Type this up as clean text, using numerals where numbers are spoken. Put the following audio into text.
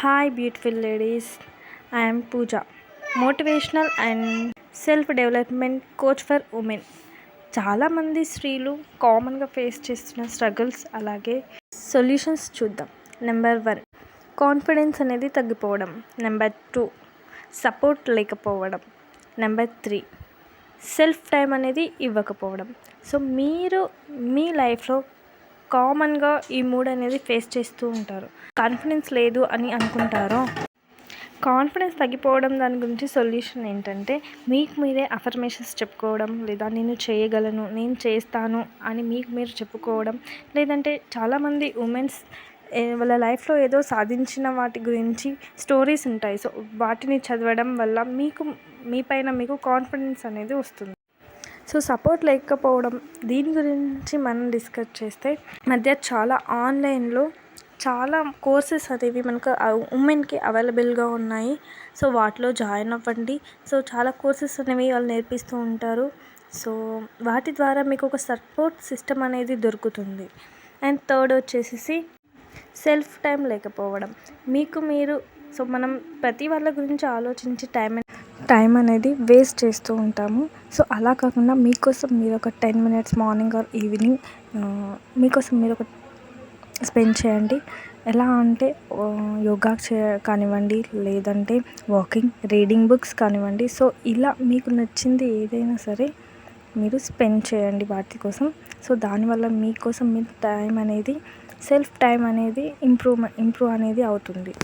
Hi, beautiful ladies. I am Pooja, motivational and self development coach for women. చాలామంది స్త్రీలు కామన్గా face చేస్తున్న struggles అలాగే సొల్యూషన్స్ చూద్దాం. నెంబర్ 1, కాన్ఫిడెన్స్ అనేది తగ్గిపోవడం. నెంబర్ 2, సపోర్ట్ లేకపోవడం. నెంబర్ 3, సెల్ఫ్ టైం అనేది ఇవ్వకపోవడం. సో మీరు మీ లైఫ్లో కామన్గా ఈ 3 అనేది ఫేస్ చేస్తూ ఉంటారు. కాన్ఫిడెన్స్ లేదు అని అనుకుంటారో, కాన్ఫిడెన్స్ తగ్గిపోవడం దాని గురించి సొల్యూషన్ ఏంటంటే మీకు మీరే అఫర్మేషన్స్ చెప్పుకోవడం, లేదా నేను చేయగలను, నేను చేస్తాను అని మీకు మీరు చెప్పుకోవడం. లేదంటే చాలామంది ఉమెన్స్ వాళ్ళ లైఫ్లో ఏదో సాధించిన వాటి గురించి స్టోరీస్ ఉంటాయి. సో వాటిని చదవడం వల్ల మీపైన మీకు కాన్ఫిడెన్స్ అనేది వస్తుంది. సో సపోర్ట్ లేకపోవడం దీని గురించి మనం డిస్కస్ చేస్తే, మధ్య చాలా ఆన్లైన్లో చాలా కోర్సెస్ అనేవి మనకు ఉమెన్కి అవైలబుల్గా ఉన్నాయి. సో వాటిలో జాయిన్ అవ్వండి. సో చాలా కోర్సెస్ అనేవి వాళ్ళు నేర్పిస్తూ ఉంటారు. సో వాటి ద్వారా మీకు ఒక సపోర్ట్ సిస్టమ్ అనేది దొరుకుతుంది. అండ్ థర్డ్ వచ్చేసి సెల్ఫ్ టైం లేకపోవడం. మీకు మీరు సో మనం ప్రతి వాళ్ళ గురించి ఆలోచించి టైం అనేది వేస్ట్ చేస్తూ ఉంటాము. సో అలా కాకుండా మీకోసం మీరు ఒక 10 minutes మార్నింగ్ ఆర్ ఈవినింగ్ మీకోసం మీరు ఒక స్పెండ్ చేయండి. ఎలా అంటే యోగా కానివ్వండి, లేదంటే వాకింగ్, రీడింగ్ బుక్స్ కానివ్వండి. సో ఇలా మీకు నచ్చింది ఏదైనా సరే మీరు స్పెండ్ చేయండి వాటి కోసం. సో దానివల్ల మీకోసం మీ టైం అనేది, సెల్ఫ్ టైం అనేది ఇంప్రూవ్ అనేది అవుతుంది.